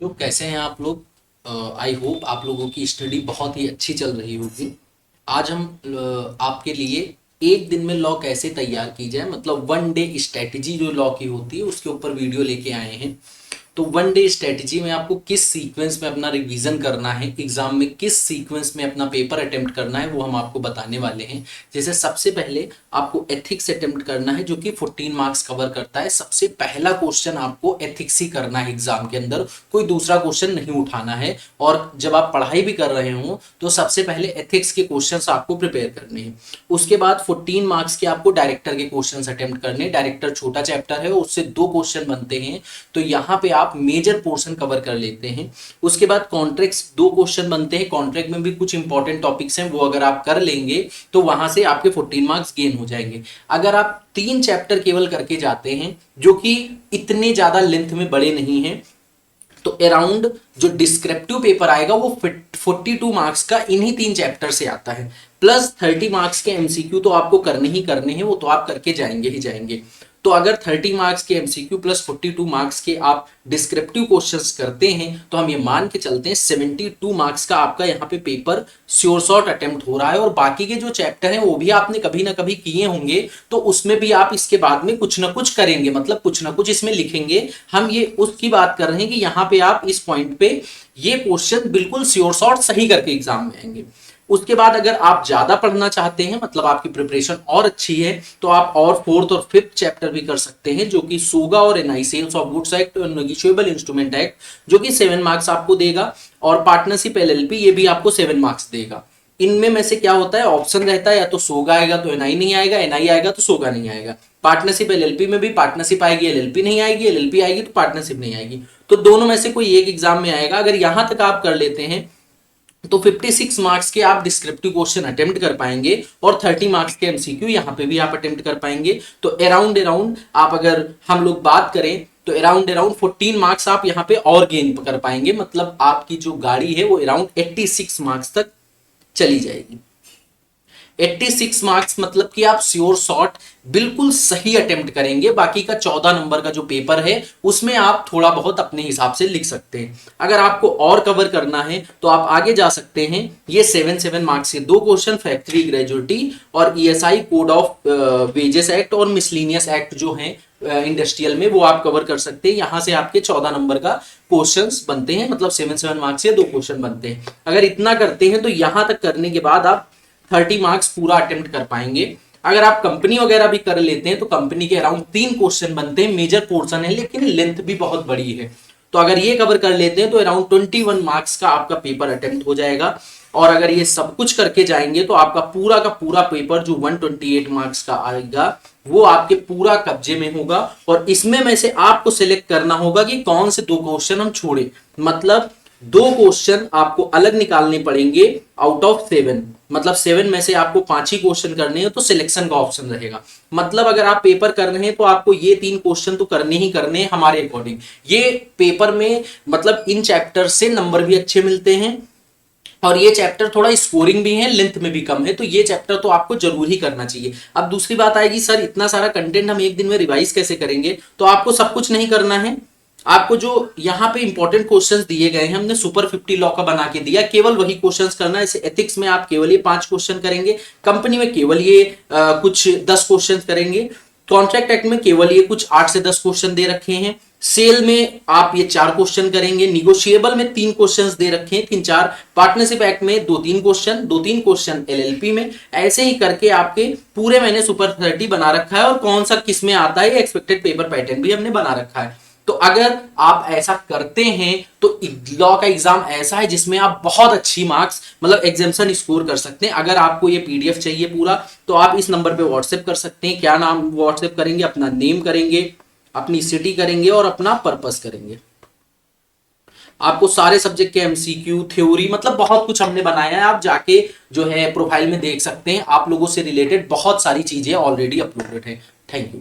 तो कैसे हैं आप लोग। आई होप आप लोगों की स्टडी बहुत ही अच्छी चल रही होगी। आज हम आपके लिए एक दिन में लॉ कैसे तैयार की जाए, मतलब वन डे स्ट्रेटजी जो लॉ की होती है उसके ऊपर वीडियो लेके आए हैं। तो वन डे स्ट्रेटजी में आपको किस सीक्वेंस में अपना रिवीजन करना है, एग्जाम में किस सीक्वेंस में अपना पेपर अटेम्प्ट करना है, वो हम आपको बताने वाले हैं। जैसे सबसे पहले आपको एथिक्स अटेम्प्ट करना है जो कि 14 मार्क्स कवर करता है। सबसे पहला क्वेश्चन आपको एथिक्स ही करना है एग्जाम के अंदर, कोई दूसरा क्वेश्चन नहीं उठाना है। और जब आप पढ़ाई भी कर रहे हो तो सबसे पहले एथिक्स के क्वेश्चंस आपको प्रिपेयर करने हैं। उसके बाद 14 मार्क्स के आपको डायरेक्टर के क्वेश्चंस अटेम्प्ट करने। डायरेक्टर छोटा चैप्टर है, उससे 2 क्वेश्चन बनते हैं, तो यहाँ पे आप मेजर पोर्शन कवर कर लेते हैं। उसके बाद कॉन्ट्रैक्ट्स 2 क्वेश्चन बनते हैं, कॉन्ट्रैक्ट में भी कुछ इंपॉर्टेंट टॉपिक्स हैं, वो अगर आप कर लेंगे तो वहां से आपके 14 मार्क्स गेन हो जाएंगे। अगर आप 3 चैप्टर केवल करके जाते हैं जो कि इतने ज्यादा लेंथ में बड़े नहीं हैं, तो अराउंड जो डिस्क्रिप्टिव पेपर आएगा वो 42 मार्क्स का इन्हीं 3 चैप्टर से आता है। प्लस 30 मार्क्स के एमसीक्यू तो आपको करने ही करने हैं, वो तो आप करके जाएंगे ही जाएंगे। तो अगर 30 मार्क्स के एमसीक्यू प्लस 42 मार्क्स के आप डिस्क्रिप्टिव क्वेश्चंस करते हैं तो हम ये मान के चलते हैं 72 मार्क्स का आपका यहाँ पे पेपर श्योर शॉट अटेम्प्ट हो रहा है। और बाकी के जो चैप्टर हैं वो भी आपने कभी ना कभी किए होंगे, तो उसमें भी आप इसके बाद में कुछ ना कुछ करेंगे, मतलब कुछ ना कुछ इसमें लिखेंगे। हम ये उसकी बात कर रहे हैं कि यहाँ पे आप इस पॉइंट पे ये क्वेश्चन बिल्कुल श्योर शॉट सही करके एग्जाम में आएंगे। उसके बाद अगर आप ज्यादा पढ़ना चाहते हैं, मतलब आपकी प्रिपरेशन और अच्छी है, तो आप और 4th और 5th चैप्टर भी कर सकते हैं, जो कि सोगा और NI sales of goods act और नेगोशिएबल इंस्ट्रूमेंट एक्ट, जो कि 7 मार्क्स आपको देगा। और पार्टनरशिप एलएलपी ये भी आपको 7 मार्क्स देगा। इनमें में से क्या होता है, ऑप्शन रहता है, या तो सोगा आएगा तो एनआई नहीं आएगा, एनआई आएगा तो सोगा नहीं आएगा। पार्टनरशिप एलएलपी में भी पार्टनरशिप आएगी, एलएलपी नहीं आएगी, एलएलपी आएगी तो पार्टनरशिप नहीं आएगी। तो दोनों में से कोई एक एग्जाम में आएगा। अगर यहां तक आप कर लेते हैं तो 56 मार्क्स के आप डिस्क्रिप्टिव क्वेश्चन अटेम्प्ट कर पाएंगे और 30 मार्क्स के एमसीक्यू यहां पे भी आप अटेम्प्ट कर पाएंगे। तो अराउंड अराउंड आप अगर हम लोग बात करें तो अराउंड अराउंड 14 मार्क्स आप यहां पे और गेन कर पाएंगे, मतलब आपकी जो गाड़ी है वो अराउंड 86 मार्क्स तक चली जाएगी। 86 मार्क्स मतलब कि आप श्योर शॉट बिल्कुल सही अटेम्प्ट करेंगे। बाकी का 14 नंबर का जो पेपर है उसमें आप थोड़ा बहुत अपने हिसाब से लिख सकते हैं। अगर आपको और कवर करना है तो आप आगे जा सकते हैं। ये 7 मार्क्स के 2 क्वेश्चन फैक्ट्री ग्रेजुएटी और ESI code of wages act और मिसलिनियस एक्ट जो है इंडस्ट्रियल में, वो आप कवर कर सकते हैं। यहां से आपके 14 नंबर का क्वेश्चंस बनते हैं, मतलब 7 मार्क्स से 2 क्वेश्चन बनते हैं। अगर इतना करते हैं तो यहां तक करने के बाद आप 30 मार्क्स पूरा अटेम्प्ट कर पाएंगे। अगर आप कंपनी वगैरह भी कर लेते हैं तो कंपनी के अराउंड 3 क्वेश्चन बनते हैं, मेजर पोर्शन है लेकिन लेंथ भी बहुत बड़ी है। तो अगर ये कवर कर लेते हैं तो अराउंड 21 मार्क्स का आपका पेपर अटेम्प्ट हो जाएगा। और अगर ये सब कुछ करके जाएंगे तो आपका पूरा का पूरा पेपर जो 128 मार्क्स का आएगा वो आपके पूरा कब्जे में होगा। और इसमें में से आपको सिलेक्ट करना होगा कि कौन से 2 क्वेश्चन हम छोड़े, मतलब 2 क्वेश्चन आपको अलग निकालने पड़ेंगे आउट ऑफ 7, मतलब 7 में से आपको 5 ही क्वेश्चन करने हैं, तो सिलेक्शन का ऑप्शन रहेगा। मतलब अगर आप पेपर कर रहे हैं तो आपको ये 3 क्वेश्चन तो करने ही करने हैं हमारे अकॉर्डिंग। ये पेपर में मतलब इन चैप्टर से नंबर भी अच्छे मिलते हैं और ये चैप्टर थोड़ा स्कोरिंग भी है, लेंथ में भी कम है, तो ये चैप्टर तो आपको जरूर ही करना चाहिए। अब दूसरी बात आएगी, सर इतना सारा कंटेंट हम एक दिन में रिवाइज कैसे करेंगे? तो आपको सब कुछ नहीं करना है। आपको जो यहाँ पे इंपॉर्टेंट क्वेश्चंस दिए गए हैं, हमने सुपर 50 लॉ का बना के दिया, केवल वही क्वेश्चंस करना है। जैसे एथिक्स में आप केवल ये 5 क्वेश्चन करेंगे, कंपनी में केवल ये कुछ 10 क्वेश्चन करेंगे, कॉन्ट्रैक्ट एक्ट में केवल ये कुछ 8 से 10 क्वेश्चन दे रखे हैं, सेल में आप ये 4 क्वेश्चन करेंगे, निगोशिएबल में 3 क्वेश्चंस दे रखे हैं 3-4, पार्टनरशिप एक्ट में 2-3 क्वेश्चन, 2-3 क्वेश्चन एलएलपी में। ऐसे ही करके आपके पूरे मैंने सुपर 30 बना रखा है और कौन सा किस में आता है एक्सपेक्टेड पेपर पैटर्न भी हमने बना रखा है। तो अगर आप ऐसा करते हैं तो लॉ का एग्जाम ऐसा है जिसमें आप बहुत अच्छी मार्क्स मतलब एग्जामिशन स्कोर कर सकते हैं। अगर आपको ये पीडीएफ चाहिए पूरा तो आप इस नंबर पे व्हाट्सएप कर सकते हैं। क्या नाम व्हाट्सएप करेंगे? अपना नेम करेंगे, अपनी सिटी करेंगे और अपना पर्पस करेंगे। आपको सारे सब्जेक्ट के एमसीक्यू थ्योरी मतलब बहुत कुछ हमने बनाया है, आप जाके जो है प्रोफाइल में देख सकते हैं। आप लोगों से रिलेटेड बहुत सारी चीजें ऑलरेडी अपलोडेड है। Thank you.